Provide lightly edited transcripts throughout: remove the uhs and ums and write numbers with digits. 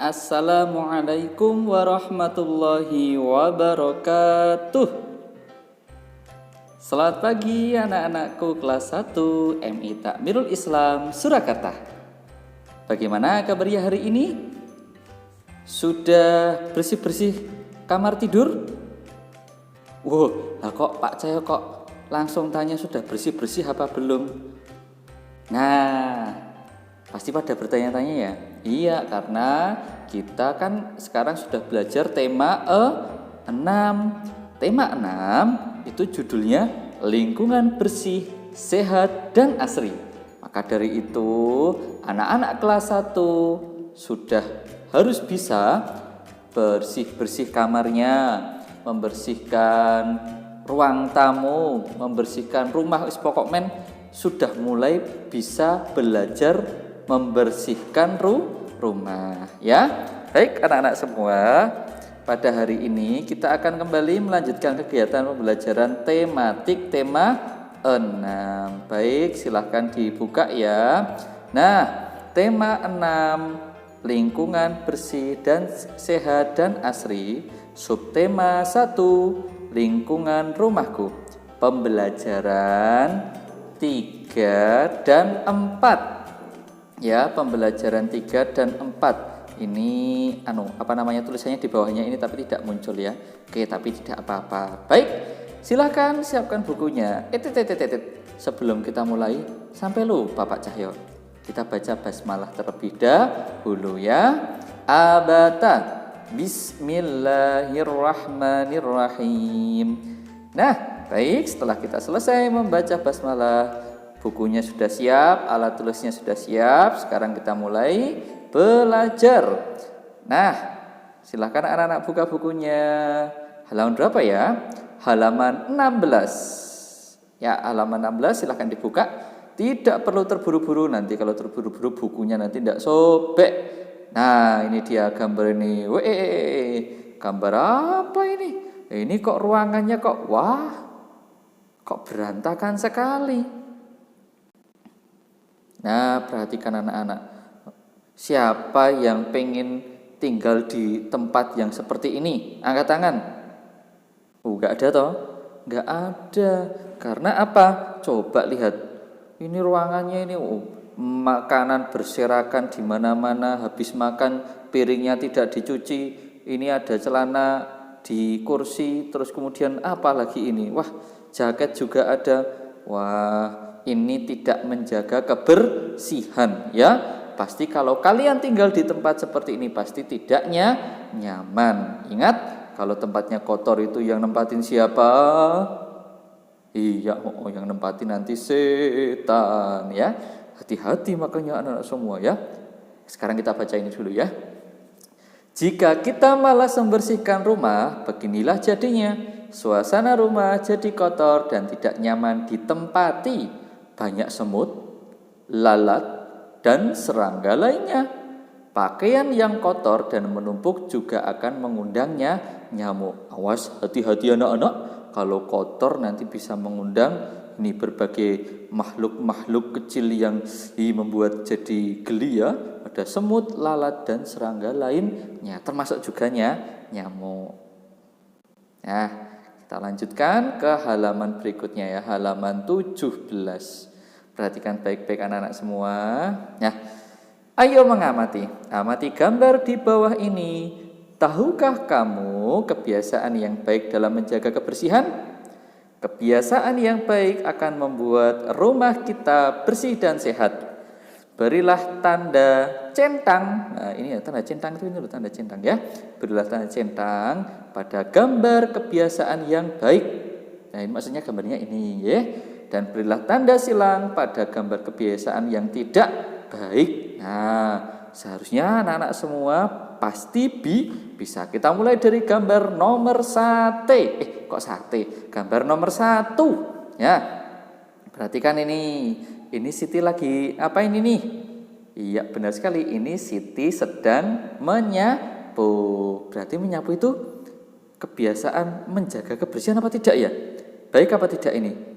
Assalamualaikum warahmatullahi wabarakatuh. Selamat pagi anak-anakku kelas 1 MI Takmirul Islam Surakarta. Bagaimana kabarnya hari ini? Sudah bersih-bersih kamar tidur? Lah kok Pak Cahyo kok langsung tanya sudah bersih-bersih apa belum? Nah, pasti pada bertanya-tanya ya. Iya, karena kita kan sekarang sudah belajar tema 6. Tema 6 itu judulnya lingkungan bersih, sehat, dan asri. Maka dari itu, anak-anak kelas 1 sudah harus bisa bersih-bersih kamarnya, membersihkan ruang tamu, membersihkan rumah, pokoknya sudah mulai bisa belajar membersihkan rumah ya. Baik anak-anak semua, pada hari ini kita akan kembali melanjutkan kegiatan pembelajaran tematik tema 6. Baik, silahkan dibuka ya. Nah, tema 6 lingkungan bersih dan sehat dan asri. Subtema 1 lingkungan rumahku. Pembelajaran 3 dan 4. Ya, pembelajaran 3 dan 4. Ini tulisannya di bawahnya ini tapi tidak muncul ya. Oke, tapi tidak apa-apa. Baik, silakan siapkan bukunya. Sebelum kita mulai, sampai lupa Pak Cahyo. Kita baca basmalah terlebih dahulu ya. Abata. Bismillahirrahmanirrahim. Nah, baik, setelah kita selesai membaca basmalah, bukunya sudah siap, alat tulisnya sudah siap. Sekarang kita mulai belajar. Nah, silakan anak-anak buka bukunya. Halaman berapa ya? Halaman 16. Ya, halaman 16 silakan dibuka. Tidak perlu terburu-buru, nanti kalau terburu-buru bukunya nanti tidak sobek. Nah, ini dia gambar ini. Gambar apa ini? Ini kok ruangannya kok kok berantakan sekali. Nah, perhatikan anak-anak. Siapa yang pengen tinggal di tempat yang seperti ini? Angkat tangan. Enggak ada toh? Enggak ada. Karena apa? Coba lihat. Ini ruangannya ini makanan berserakan di mana-mana, habis makan piringnya tidak dicuci. Ini ada celana di kursi, terus kemudian apa lagi ini? Jaket juga ada. Ini tidak menjaga kebersihan ya. Pasti kalau kalian tinggal di tempat seperti ini pasti tidak nyaman. Ingat, kalau tempatnya kotor itu yang nempatin siapa? Iya, yang nempatin nanti setan ya. Hati-hati makanya anak-anak semua ya. Sekarang kita baca ini dulu ya. Jika kita malas membersihkan rumah, beginilah jadinya. Suasana rumah jadi kotor dan tidak nyaman ditempati. Banyak semut, lalat, dan serangga lainnya. Pakaian yang kotor dan menumpuk juga akan mengundangnya nyamuk. Awas, hati-hati anak-anak. Kalau kotor nanti bisa mengundang ini berbagai makhluk-makhluk kecil yang membuat jadi geli ya. Ada semut, lalat, dan serangga lainnya. Termasuk juga nyamuk. Nah, kita lanjutkan ke halaman berikutnya ya. Halaman 17. Perhatikan baik-baik anak-anak semua. Nah, ayo mengamati. Amati gambar di bawah ini. Tahukah kamu kebiasaan yang baik dalam menjaga kebersihan? Kebiasaan yang baik akan membuat rumah kita bersih dan sehat. Berilah tanda centang. Nah, ini ya tanda centang itu ini loh, tanda centang ya. Berilah tanda centang pada gambar kebiasaan yang baik. Nah, ini maksudnya gambarnya ini ya. Dan berilah tanda silang pada gambar kebiasaan yang tidak baik. Nah, seharusnya anak-anak semua pasti bisa. Kita mulai dari gambar nomor sate. Kok sate? Gambar nomor 1. Ya. Perhatikan ini. Ini Siti lagi apa ini nih? Iya, benar sekali. Ini Siti sedang menyapu. Berarti menyapu itu kebiasaan menjaga kebersihan apa tidak ya? Baik apa tidak ini?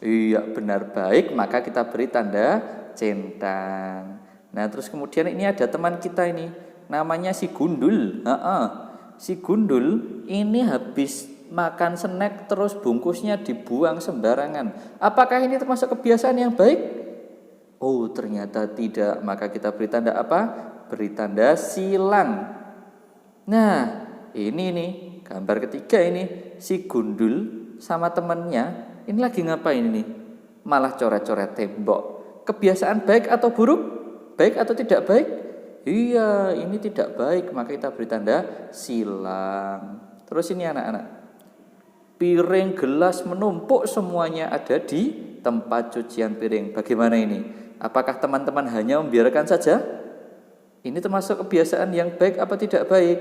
Iya, benar baik. Maka kita beri tanda centang. Nah, terus kemudian ini ada teman kita ini. namanya si Gundul. Si Gundul ini habis makan snack terus bungkusnya dibuang sembarangan. Apakah ini termasuk kebiasaan yang baik? Oh, ternyata tidak. Maka kita beri tanda apa? Beri tanda silang. Nah, ini nih gambar ketiga ini, si Gundul sama temannya ini lagi ngapain ini? Malah coret-coret tembok. Kebiasaan baik atau buruk? Baik atau tidak baik? Iya, ini tidak baik, maka kita beri tanda silang. Terus ini anak-anak, piring gelas menumpuk semuanya ada di tempat cucian piring. Bagaimana ini? Apakah teman-teman hanya membiarkan saja? Ini termasuk kebiasaan yang baik apa tidak baik?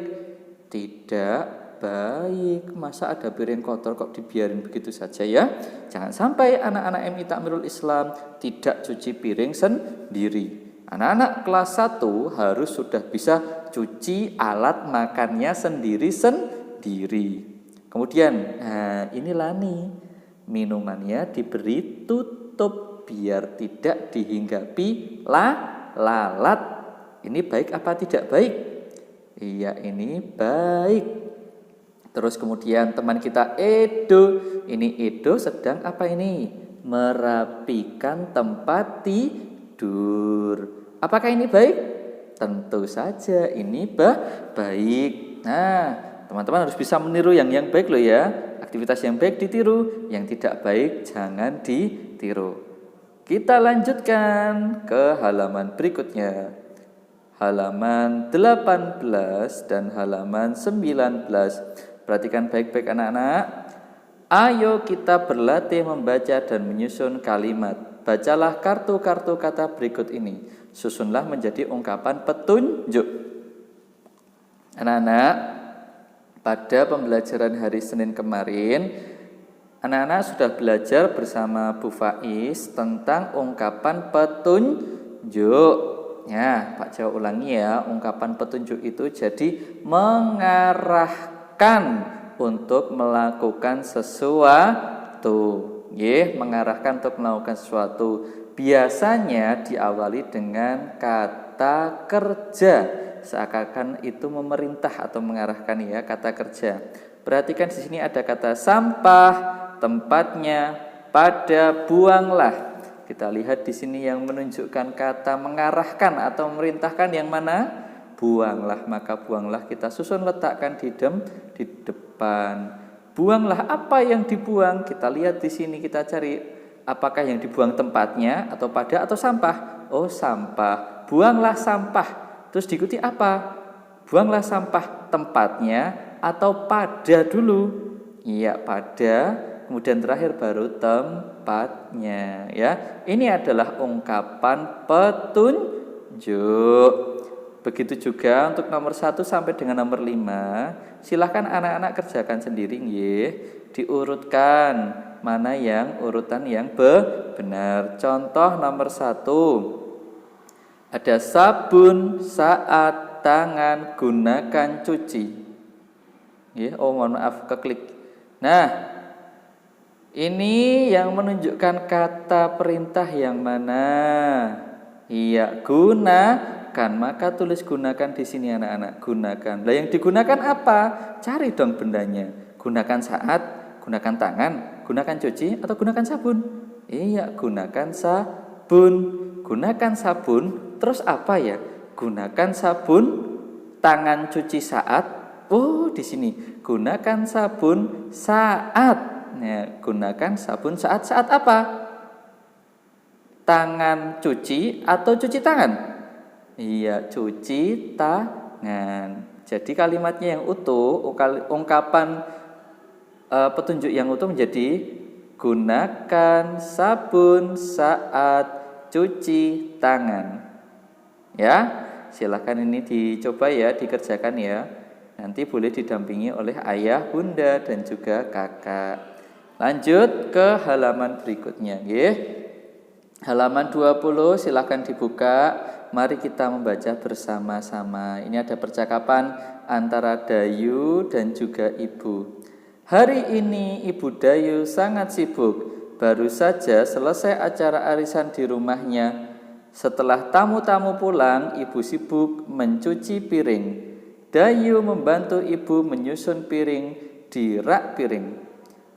Tidak baik. Masa ada piring kotor kok dibiarin begitu saja ya? Jangan sampai anak-anak MI Takmirul Islam tidak cuci piring sendiri. Anak-anak kelas 1 harus sudah bisa cuci alat makannya sendiri-sendiri. Kemudian, inilah nih, minumannya diberi tutup biar tidak dihinggapi lalat. Ini baik apa tidak baik? Iya, ini baik. Terus kemudian teman kita Edo. Ini Edo sedang apa ini? Merapikan tempat tidur. Apakah ini baik? Tentu saja ini baik. Nah, teman-teman harus bisa meniru yang baik loh ya. Aktivitas yang baik ditiru, yang tidak baik jangan ditiru. Kita lanjutkan ke halaman berikutnya. Halaman 18 dan halaman 19. Perhatikan baik-baik anak-anak. Ayo kita berlatih membaca dan menyusun kalimat. Bacalah kartu-kartu kata berikut ini. Susunlah menjadi ungkapan petunjuk. Anak-anak, pada pembelajaran hari Senin kemarin, anak-anak sudah belajar bersama Bu Faiz tentang ungkapan petunjuk. Ya, Pak Jawa ulangi ya, ungkapan petunjuk itu jadi mengarahkan untuk melakukan sesuatu. Mengarahkan untuk melakukan sesuatu. Biasanya diawali dengan kata kerja, seakan-akan itu memerintah atau mengarahkan ya, kata kerja. Perhatikan di sini ada kata sampah, tempatnya, pada, buanglah. Kita lihat di sini yang menunjukkan kata mengarahkan atau memerintahkan yang mana? Buanglah, maka buanglah kita susun letakkan di depan. Buanglah, apa yang dibuang? Kita lihat di sini, kita cari apakah yang dibuang tempatnya atau pada atau sampah? Oh, sampah. Buanglah sampah. Terus diikuti apa? Buanglah sampah tempatnya atau pada dulu? Iya, pada. Kemudian terakhir baru tempatnya ya. Ini adalah ungkapan petunjuk. Begitu juga untuk nomor 1 sampai dengan nomor 5. Silahkan anak-anak kerjakan sendiri nggih. Diurutkan mana yang urutan yang benar. Contoh nomor 1. Ada sabun saat tangan gunakan cuci. Mohon maaf keklik. Nah, ini yang menunjukkan kata perintah yang mana? Iya, gunakan. Maka tulis gunakan di sini anak-anak. Gunakan. Lah yang digunakan apa? Cari dong bendanya. Gunakan saat, gunakan tangan, gunakan cuci atau gunakan sabun? Iya, gunakan sabun. Gunakan sabun. Terus apa ya? Gunakan sabun tangan cuci saat. Oh, di sini. Gunakan sabun saat. Nah, gunakan sabun saat apa? Tangan cuci atau cuci tangan? Iya, cuci tangan. Jadi kalimatnya yang utuh, ungkapan petunjuk yang utuh menjadi gunakan sabun saat cuci tangan. Ya, silakan ini dicoba ya, dikerjakan ya. Nanti boleh didampingi oleh ayah, bunda, dan juga kakak. Lanjut ke halaman berikutnya, Halaman 20 silakan dibuka. Mari kita membaca bersama-sama. Ini ada percakapan antara Dayu dan juga Ibu. Hari ini Ibu Dayu sangat sibuk. Baru saja selesai acara arisan di rumahnya. Setelah tamu-tamu pulang, ibu sibuk mencuci piring. Dayu membantu ibu menyusun piring di rak piring.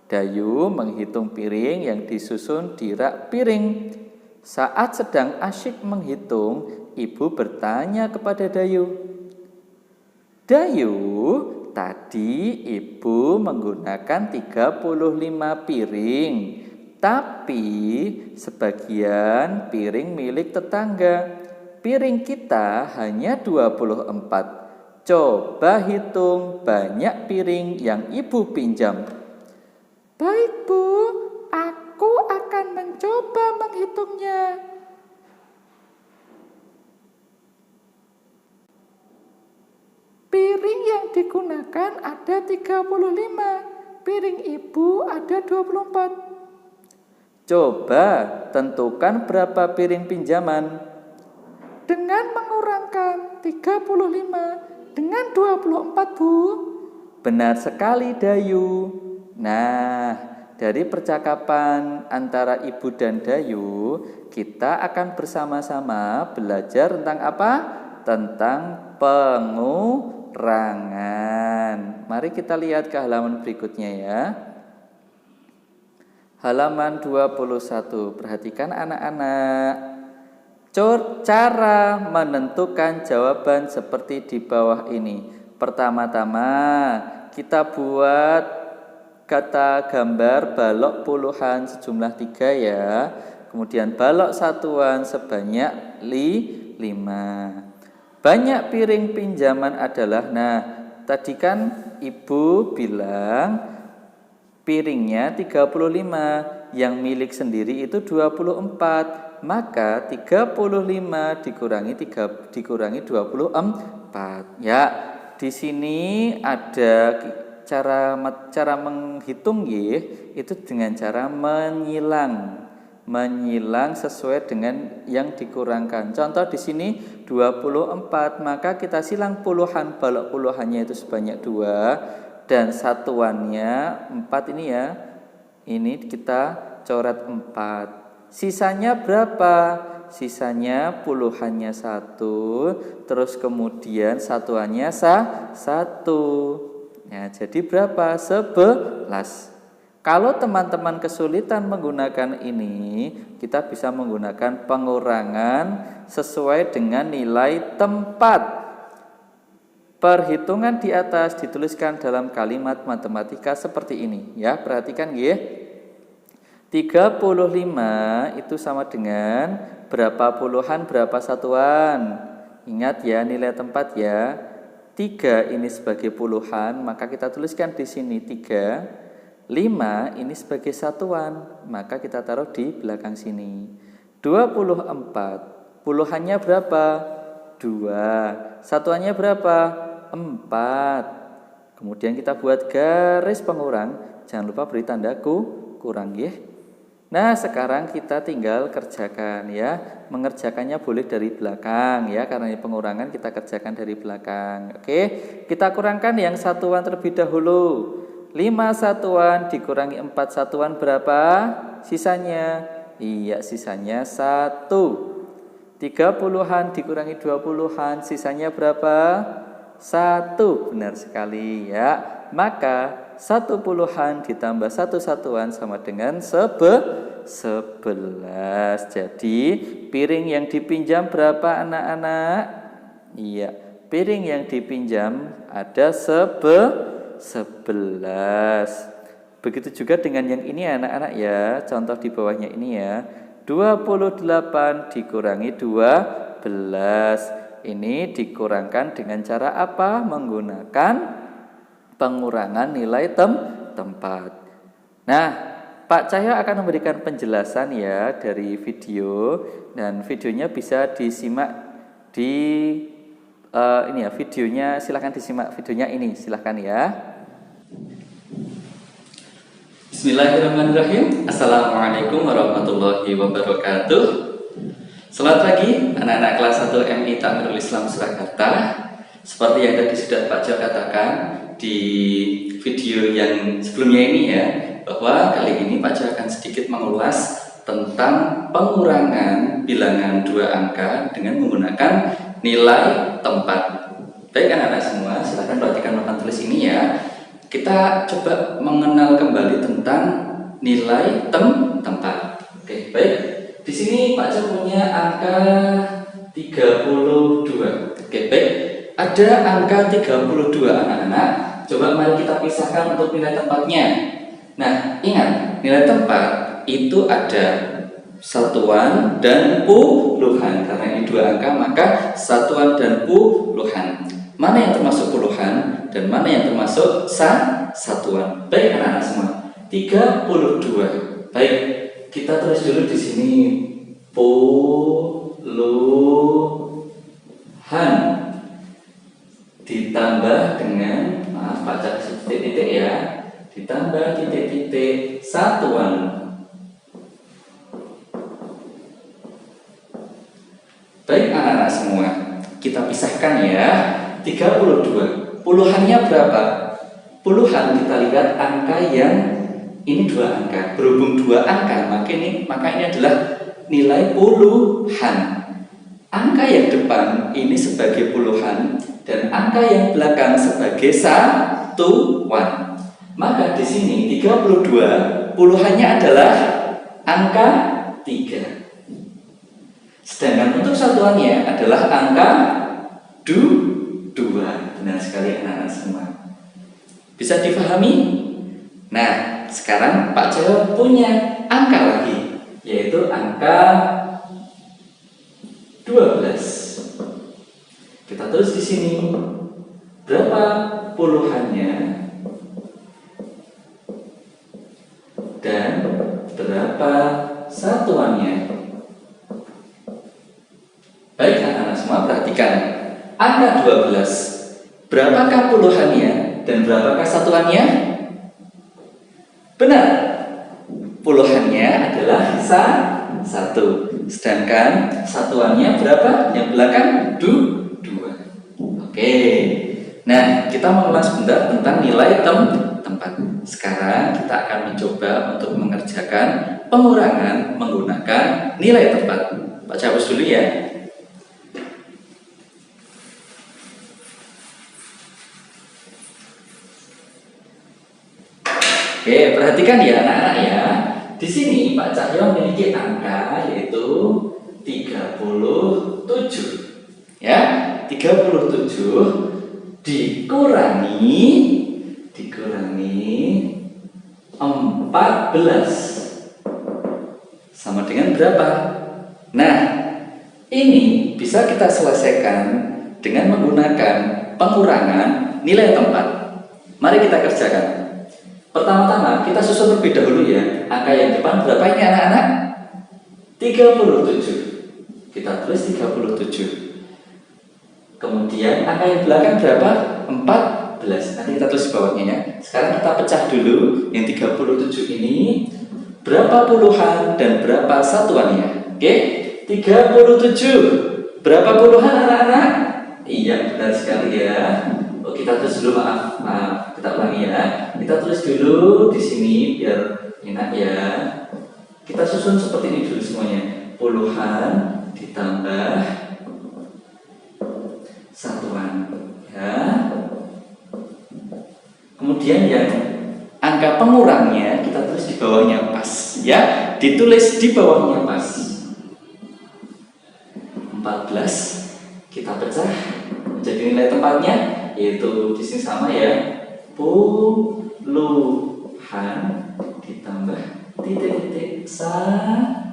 Dayu menghitung piring yang disusun di rak piring. Saat sedang asyik menghitung, ibu bertanya kepada Dayu, Dayu, tadi ibu menggunakan 35 piring, tapi sebagian piring milik tetangga. Piring kita hanya 24. Coba hitung banyak piring yang ibu pinjam. Baik, Bu, aku akan mencoba menghitungnya. Piring yang digunakan ada 35, piring ibu ada 24. Coba tentukan berapa piring pinjaman. Dengan mengurangkan 35 dengan 24, Bu. Benar sekali, Dayu. Nah, dari percakapan antara ibu dan Dayu, kita akan bersama-sama belajar tentang apa? Tentang pengurangan. Mari kita lihat ke halaman berikutnya ya. Halaman 21. Perhatikan anak-anak. Cara menentukan jawaban seperti di bawah ini. Pertama-tama kita buat kata gambar balok puluhan sejumlah 3 ya. Kemudian balok satuan sebanyak 5. Banyak piring pinjaman adalah, nah tadi kan ibu bilang piringnya 35, yang milik sendiri itu 24. Maka 35 dikurangi 24. Ya, di sini ada cara menghitung ya, itu dengan cara menyilang sesuai dengan yang dikurangkan. Contoh di sini 24, maka kita silang puluhan, balok puluhannya itu sebanyak 2 dan satuannya 4 ini ya. Ini kita coret 4. Sisanya berapa? Sisanya puluhannya 1, terus kemudian satuannya 1. Ya, jadi berapa? 11. Kalau teman-teman kesulitan menggunakan ini, kita bisa menggunakan pengurangan sesuai dengan nilai tempat. Perhitungan di atas dituliskan dalam kalimat matematika seperti ini. Ya, perhatikan ya. 35 itu sama dengan berapa puluhan berapa satuan. Ingat ya nilai tempat ya. 3 ini sebagai puluhan, maka kita tuliskan di sini 3. 5 ini sebagai satuan, maka kita taruh di belakang sini. 24, puluhannya berapa? 2. Satuannya berapa? 4. Kemudian kita buat garis pengurang, jangan lupa beri tanda kurang ya. Nah, sekarang kita tinggal kerjakan ya. Mengerjakannya boleh dari belakang ya, karena ini pengurangan kita kerjakan dari belakang. Oke, kita kurangkan yang satuan terlebih dahulu. 5 satuan dikurangi 4 satuan berapa? Sisanya? Iya, sisanya 1. 30-an dikurangi 20-an, sisanya berapa? 1. Benar sekali ya. Maka 1 puluhan ditambah 1 satuan sama dengan 11. Jadi piring yang dipinjam berapa anak-anak? Iya, piring yang dipinjam ada 11. Begitu juga dengan yang ini anak-anak ya. Contoh di bawahnya ini ya. 28 dikurangi 12. Ini dikurangkan dengan cara apa? Menggunakan pengurangan nilai tempat. Nah, Pak Cahyo akan memberikan penjelasan ya dari video, dan videonya bisa disimak di ini ya, videonya silahkan disimak videonya ini, silahkan ya. Bismillahirrahmanirrahim. Assalamualaikum warahmatullahi wabarakatuh. Selamat pagi anak-anak kelas 1 MI Takmirul Islam Surakarta. Seperti yang tadi sudah Pak Jo katakan di video yang sebelumnya ini ya, bahwa kali ini Pak Jo akan sedikit mengulas tentang pengurangan bilangan dua angka dengan menggunakan nilai tempat. Baik anak-anak semua, silakan perhatikan papan tulis ini ya. Kita coba mengenal kembali tentang nilai tempat. Oke, baik. Di sini Pak Jo punya angka 32. Oke, baik. Ada angka 32 anak-anak. Coba mari kita pisahkan untuk nilai tempatnya. Nah, ingat, nilai tempat itu ada satuan dan puluhan. Karena ini dua angka, maka satuan dan puluhan. Mana yang termasuk puluhan dan mana yang termasuk satuan? Baik anak-anak semua. 32. Baik, kita tulis dulu di sini puluhan ditambah dengan, maaf baca titik-titik ya, ditambah titik-titik satuan. Baik anak-anak semua, kita pisahkan ya. 32. Puluhannya berapa? Puluhan kita lihat angka yang ini dua angka. Berhubung dua angka, maka ini adalah nilai puluhan. Angka yang depan ini sebagai puluhan dan angka yang belakang sebagai satuan. Maka di sini 32 puluhannya adalah angka 3. Sedangkan untuk satuannya adalah angka 2. Benar sekali anak-anak semua. Bisa difahami? Nah, sekarang Pak Cahyo punya angka lagi, yaitu angka 12. Kita tulis di sini berapa puluhannya dan berapa satuannya. Baik anak-anak semua, perhatikan angka 12. Berapakah puluhannya dan berapakah satuannya? Benar, puluhannya adalah 1. Sedangkan satuannya berapa? Yang belakang 2. Oke. Nah, kita mengulas sebentar tentang nilai tempat. Sekarang kita akan mencoba untuk mengerjakan pengurangan menggunakan nilai tempat. Pak hapus dulu ya. Oke, perhatikan ya anak-anak ya. Di sini Pak Cahyo memiliki angka yaitu 37. Ya, 37 dikurangi 14 sama dengan berapa? Nah, ini bisa kita selesaikan dengan menggunakan pengurangan nilai tempat. Mari kita kerjakan. Pertama-tama kita susun terlebih dahulu ya. Angka yang depan berapa ini anak-anak? 37. Kita tulis 37. Kemudian angka yang belakang berapa? 14. Nanti kita tulis di bawahnya ya. Sekarang kita pecah dulu yang 37 ini. Berapa puluhan dan berapa satuannya? Oke, 37. Berapa puluhan anak-anak? Iya, benar sekali ya. Oh, kita tulis dulu, maaf, kita ulangi ya. Kita tulis dulu di sini biar enak ya. Kita susun seperti ini dulu semuanya. Puluhan ditambah satuan, ya. Kemudian yang angka pengurangnya kita tulis di bawahnya pas, ya. Ditulis di bawahnya pas. 14 kita pecah menjadi nilai tempatnya, yaitu di sini sama ya, puluhan ditambah titik-titik satuan.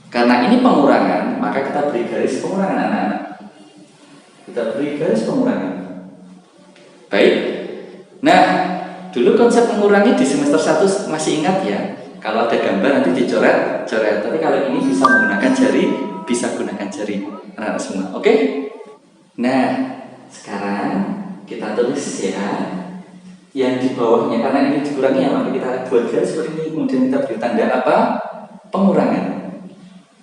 Karena ini pengurangan, maka kita beri garis pengurangan anak-anak. Kita beri garis pengurangan. Baik. Nah, dulu konsep mengurangi di semester 1 masih ingat ya. Kalau ada gambar nanti dicoret-coret. Tapi kalau ini bisa menggunakan jari, bisa gunakan jari anak-anak semua. Oke? Nah, sekarang kita tulis ya yang di bawahnya, karena ini dikurangi ya, maka kita buat garis seperti ini, kemudian kita beri tanda apa? Pengurangan.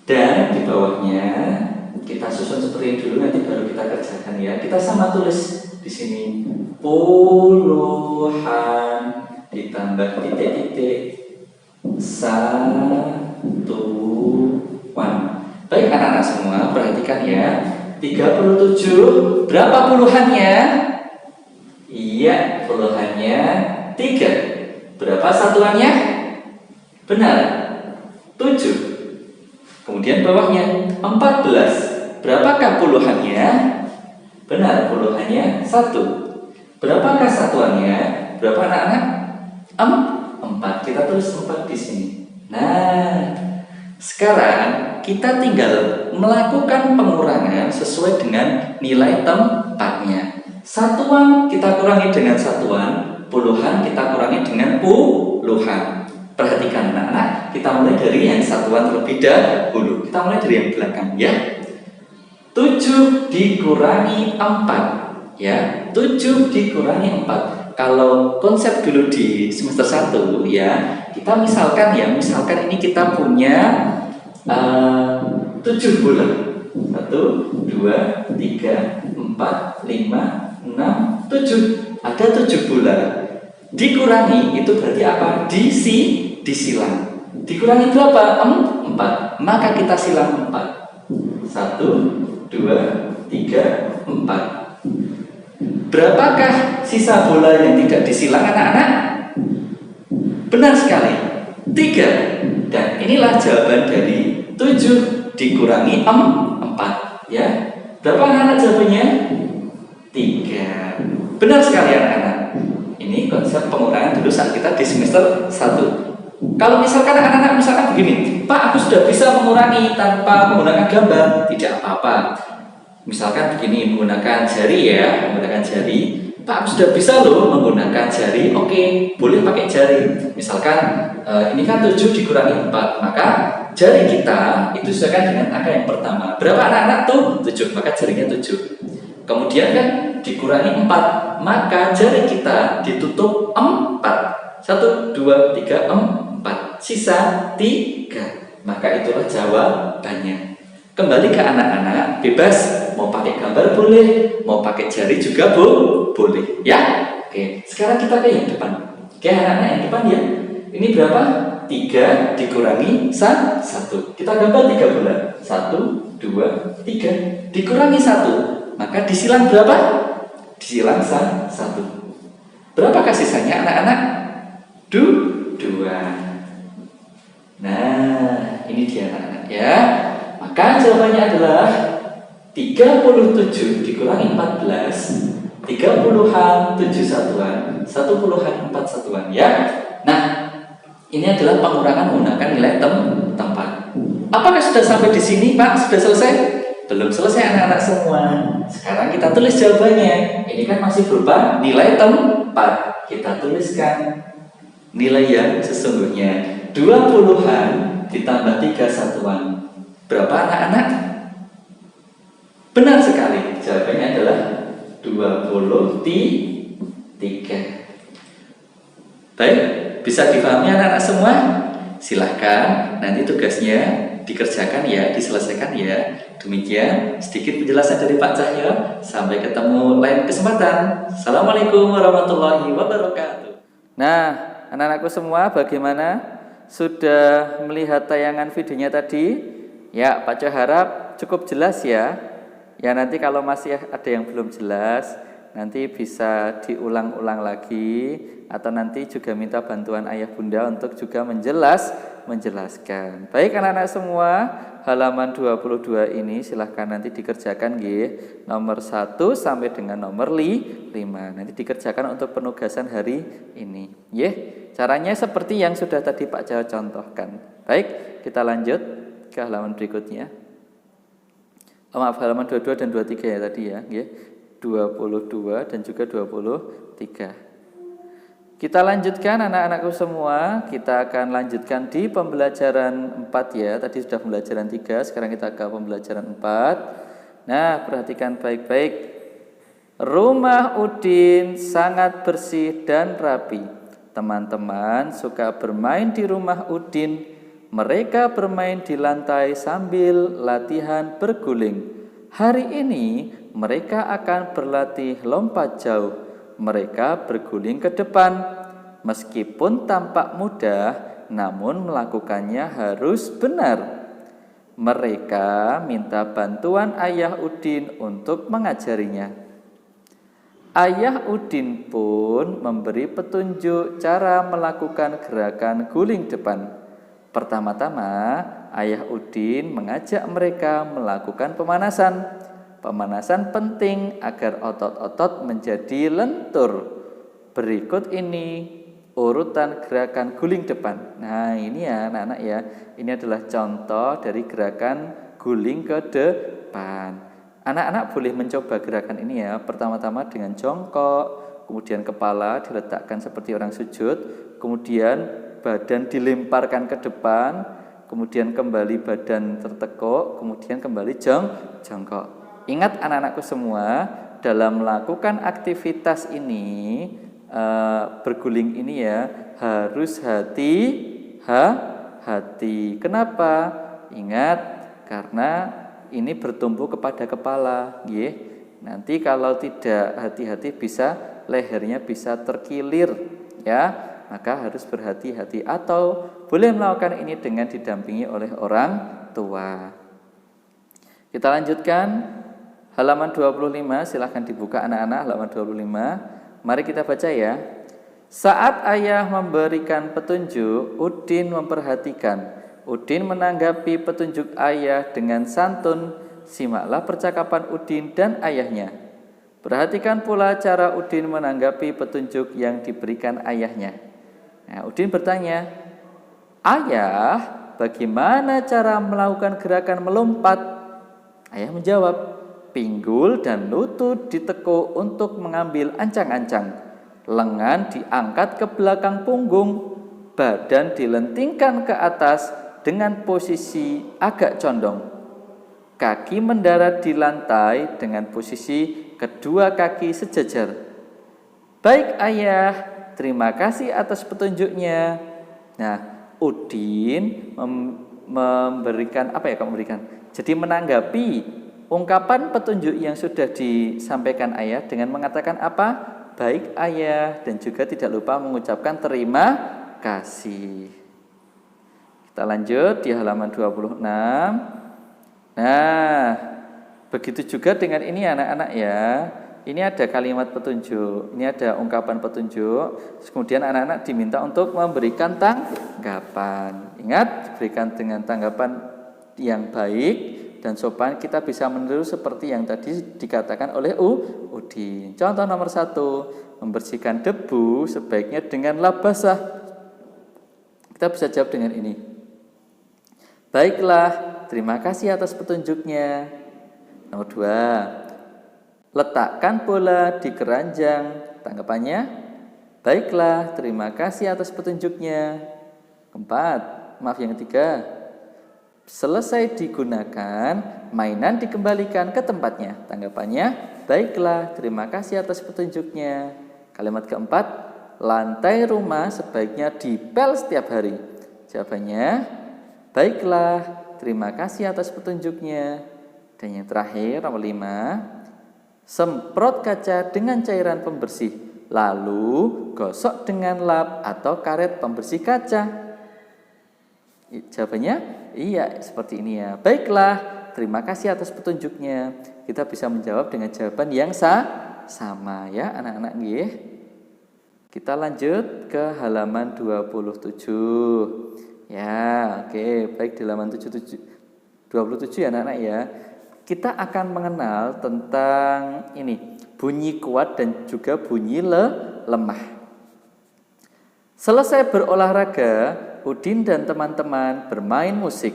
Dan di bawahnya kita susun seperti ini dulu, nanti baru kita kerjakan ya. Kita sama tulis di sini puluhan ditambah titik-titik satuan. anak-anak semua, perhatikan ya. 37, berapa puluhannya? Iya, puluhannya 3. Berapa satuannya? Benar, 7. Kemudian bawahnya 14. Berapakah puluhannya? Benar, puluhannya 1. Berapakah satuannya? Berapa anak-anak? 4. Kita tulis 4 di sini. Nah, sekarang kita tinggal melakukan pengurangan sesuai dengan nilai tempatnya. Satuan kita kurangi dengan satuan, puluhan kita kurangi dengan puluhan. Perhatikan anak-anak, kita mulai dari yang satuan terlebih dahulu. Kita mulai dari yang belakang ya. 7 dikurangi 4 ya. 7 dikurangi 4. Kalau konsep dulu di semester 1 ya, kita misalkan ini kita punya 7 bulan. 1, 2, 3, 4, 5, 6, 7. Ada 7 bulan. Dikurangi itu berarti apa? Disilang. Dikurangi berapa? 4. Maka kita silang 4. 1, 2, 3, 4. Berapakah sisa bola yang tidak disilang anak-anak? Benar sekali, 3. Dan inilah jawaban dari 7 dikurangi 4 ya. Berapa anak-anak jawabannya? 3. Benar sekali anak-anak. Ini konsep pengurangan dulu saat kita di semester 1. Kalau misalkan anak-anak misalkan begini, Pak, aku sudah bisa mengurangi tanpa menggunakan gambar. Tidak apa-apa. Misalkan begini, menggunakan jari ya, menggunakan jari. Pak, aku sudah bisa loh menggunakan jari. Oke, boleh pakai jari. Misalkan ini kan 7 dikurangi 4, maka jari kita itu sesuaikan dengan angka yang pertama. Berapa anak-anak tuh? 7, maka jarinya 7. Kemudian kan dikurangi 4, maka jari kita ditutup 4. 1, 2, 3, 4. Sisa 3. Maka itulah jawabannya. Kembali ke anak-anak, bebas mau pakai gambar boleh, mau pakai jari juga boleh, ya. Oke, sekarang kita ke yang depan. Oke, anak-anak yang depan ya. Ini berapa? 3 dikurangi 1. Kita gambar 3 bulan. 1, 2, 3. Dikurangi 1, maka disilang berapa? Disilang 1. Berapakah sisanya anak-anak? 2. Nah, ini dia anak-anak ya. Maka jawabannya adalah 37 dikurangi 14. 30-an 7 satuan, 1/4 satuan ya. Nah, ini adalah pengurangan menggunakan nilai tempat. Apakah sudah sampai di sini, Pak? Sudah selesai? Belum selesai anak-anak semua. Sekarang kita tulis jawabannya. Ini kan masih berupa nilai tempat. Kita tuliskan nilai yang sesungguhnya. 20-an ditambah 3 satuan. Berapa anak-anak? Benar sekali. Jawabannya adalah 23. Baik, bisa dipahami anak-anak semua? Silahkan nanti tugasnya dikerjakan ya, diselesaikan ya. Demikian sedikit penjelasan dari Pak Cahyo. Sampai ketemu lain kesempatan. Assalamualaikum warahmatullahi wabarakatuh. Nah, anak-anakku semua bagaimana? Sudah melihat tayangan videonya tadi? Ya, Pak Cahyo harap cukup jelas ya. Ya, nanti kalau masih ada yang belum jelas, nanti bisa diulang-ulang lagi, atau nanti juga minta bantuan ayah bunda untuk juga menjelaskan. Baik anak-anak semua, halaman 22 ini silahkan nanti dikerjakan nggih, nomor 1 sampai dengan nomor 5. Nanti dikerjakan untuk penugasan hari ini. Nggih, caranya seperti yang sudah tadi Pak Cahyo contohkan. Baik, kita lanjut ke halaman berikutnya. Maaf, halaman 22 dan 23 ya tadi ya, nggih. 22 dan juga 23. Kita lanjutkan anak-anakku semua. Kita akan lanjutkan di pembelajaran 4 ya. Tadi sudah pembelajaran 3, sekarang kita ke pembelajaran 4. Nah, perhatikan baik-baik. Rumah Udin sangat bersih dan rapi. Teman-teman suka bermain di rumah Udin. Mereka bermain di lantai sambil latihan berguling. Hari ini mereka akan berlatih lompat jauh. Mereka berguling ke depan. Meskipun tampak mudah, namun melakukannya harus benar. Mereka minta bantuan Ayah Udin untuk mengajarinya. Ayah Udin pun memberi petunjuk cara melakukan gerakan guling depan. Pertama-tama, Ayah Udin mengajak mereka melakukan pemanasan. Pemanasan penting agar otot-otot menjadi lentur. Berikut ini urutan gerakan guling depan. Nah, ini ya anak-anak ya. Ini adalah contoh dari gerakan guling ke depan. Anak-anak boleh mencoba gerakan ini ya. Pertama-tama dengan jongkok, kemudian kepala diletakkan seperti orang sujud, kemudian badan dilemparkan ke depan, kemudian kembali badan tertekuk, kemudian kembali jongkok. Ingat anak-anakku semua, dalam melakukan aktivitas ini, berguling ini ya, harus hati-hati. Kenapa? Ingat, karena ini bertumpu kepada kepala, nggih. Nanti kalau tidak hati-hati bisa lehernya bisa terkilir, ya. Maka harus berhati-hati atau boleh melakukan ini dengan didampingi oleh orang tua. Kita lanjutkan halaman 25, silahkan dibuka anak-anak halaman 25. Mari kita baca ya. Saat ayah memberikan petunjuk, Udin memperhatikan. Udin menanggapi petunjuk ayah dengan santun. Simaklah percakapan Udin dan ayahnya. Perhatikan pula cara Udin menanggapi petunjuk yang diberikan ayahnya. Nah, Udin bertanya, "Ayah, bagaimana cara melakukan gerakan melompat?" Ayah menjawab, "Pinggul dan lutut ditekuk untuk mengambil ancang-ancang. Lengan diangkat ke belakang punggung, badan dilentingkan ke atas dengan posisi agak condong. Kaki mendarat di lantai dengan posisi kedua kaki sejajar." "Baik ayah, terima kasih atas petunjuknya." Nah, Udin memberikan apa ya kamu berikan? Jadi menanggapi ungkapan petunjuk yang sudah disampaikan ayah dengan mengatakan apa? "Baik ayah," dan juga tidak lupa mengucapkan terima kasih. Kita lanjut di halaman 26. Nah, begitu juga dengan ini anak-anak ya. Ini ada kalimat petunjuk, ini ada ungkapan petunjuk. Kemudian anak-anak diminta untuk memberikan tanggapan. Ingat, diberikan dengan tanggapan yang baik dan sopan, kita bisa meniru seperti yang tadi dikatakan oleh Udin. Contoh nomor 1, membersihkan debu sebaiknya dengan lap basah. Kita bisa jawab dengan ini. "Baiklah, terima kasih atas petunjuknya." Nomor 2, letakkan bola di keranjang. Tanggapannya, "Baiklah, terima kasih atas petunjuknya." Yang ketiga, selesai digunakan, mainan dikembalikan ke tempatnya. Tanggapannya, "Baiklah, terima kasih atas petunjuknya." Kalimat keempat, lantai rumah sebaiknya dipel setiap hari. Jawabannya, "Baiklah, terima kasih atas petunjuknya." Dan yang terakhir, nomor 5, semprot kaca dengan cairan pembersih, lalu gosok dengan lap atau karet pembersih kaca. Jawabannya, iya, seperti ini ya. "Baiklah, terima kasih atas petunjuknya." Kita bisa menjawab dengan jawaban yang sama ya anak-anak nggih. Kita lanjut ke halaman 27. Ya, oke, baik di halaman 27 ya anak-anak ya. Kita akan mengenal tentang ini, bunyi kuat dan juga bunyi lemah. Selesai berolahraga, Udin dan teman-teman bermain musik.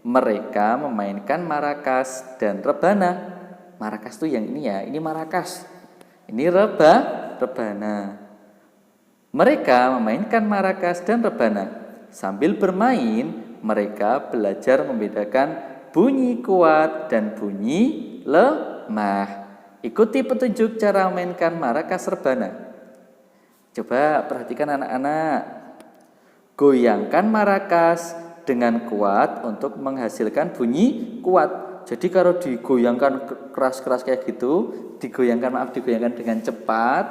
Mereka memainkan marakas dan rebana. Marakas itu yang ini ya, ini marakas. Ini rebana. Mereka memainkan marakas dan rebana. Sambil bermain, mereka belajar membedakan bunyi kuat dan bunyi lemah. Ikuti petunjuk cara memainkan marakas rebana. Coba perhatikan anak-anak. Goyangkan marakas dengan kuat untuk menghasilkan bunyi kuat. Jadi kalau digoyangkan keras-keras kayak gitu, digoyangkan dengan cepat,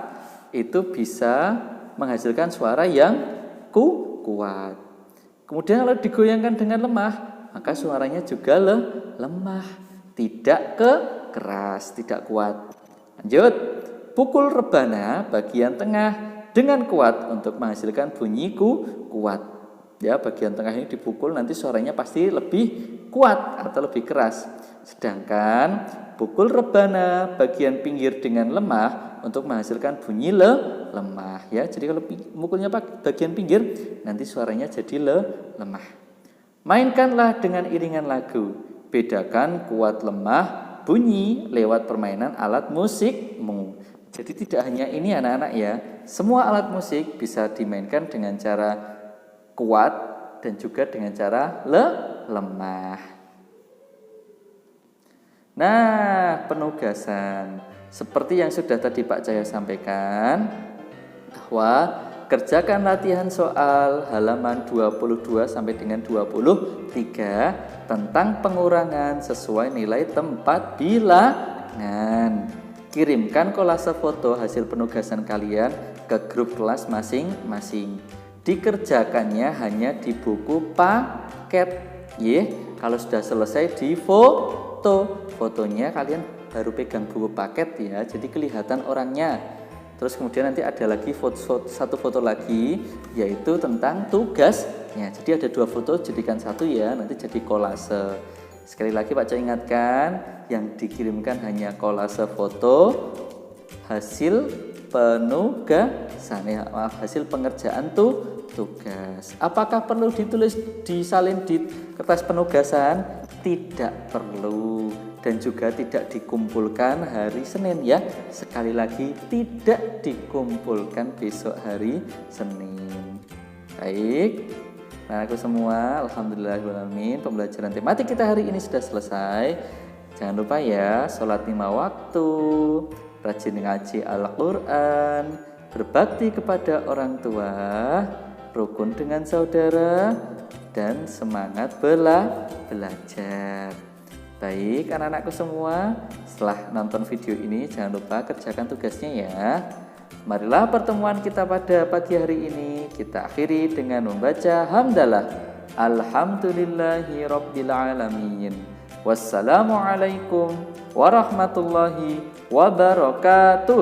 itu bisa menghasilkan suara yang kuat. Kemudian kalau digoyangkan dengan lemah, maka suaranya juga lemah, tidak keras, tidak kuat. Lanjut, pukul rebana bagian tengah dengan kuat untuk menghasilkan bunyi kuat. Ya, bagian tengah ini dipukul nanti suaranya pasti lebih kuat atau lebih keras. Sedangkan pukul rebana bagian pinggir dengan lemah untuk menghasilkan bunyi lemah. Ya, jadi kalau mukulnya bagian pinggir nanti suaranya jadi lemah. Mainkanlah dengan iringan lagu. Bedakan kuat lemah bunyi lewat permainan alat musikmu. Jadi tidak hanya ini anak-anak ya, semua alat musik bisa dimainkan dengan cara kuat dan juga dengan cara lemah. Nah, penugasan. Seperti yang sudah tadi Pak Cahyo sampaikan, bahwa kerjakan latihan soal halaman 22 sampai dengan 23 tentang pengurangan sesuai nilai tempat bilangan. Kirimkan kolase foto hasil penugasan kalian ke grup kelas masing-masing. Dikerjakannya hanya di buku paket. Kalau sudah selesai di fotonya kalian baru pegang buku paket ya. Jadi kelihatan orangnya. Terus kemudian nanti ada lagi satu foto lagi yaitu tentang tugasnya. Jadi ada 2 foto jadikan 1 ya, nanti jadi kolase. Sekali lagi Pak Cahyo ingatkan, yang dikirimkan hanya kolase foto hasil penugasan hasil pengerjaan tugas. Apakah perlu ditulis disalin di kertas penugasan? Tidak perlu, dan juga tidak dikumpulkan hari Senin ya. Sekali lagi tidak dikumpulkan besok hari Senin. Baik, nah aku semua, alhamdulillahirrahmanirrahim, pembelajaran tematik kita hari ini sudah selesai. Jangan lupa ya, sholat 5 waktu, rajin ngaji Al-Quran, berbakti kepada orang tua, rukun dengan saudara, dan semangat belajar. Baik anak-anakku semua, setelah nonton video ini jangan lupa kerjakan tugasnya ya. Marilah pertemuan kita pada pagi hari ini kita akhiri dengan membaca hamdalah. Alhamdulillahi rabbil alamin. Wassalamualaikum warahmatullahi wabarakatuh.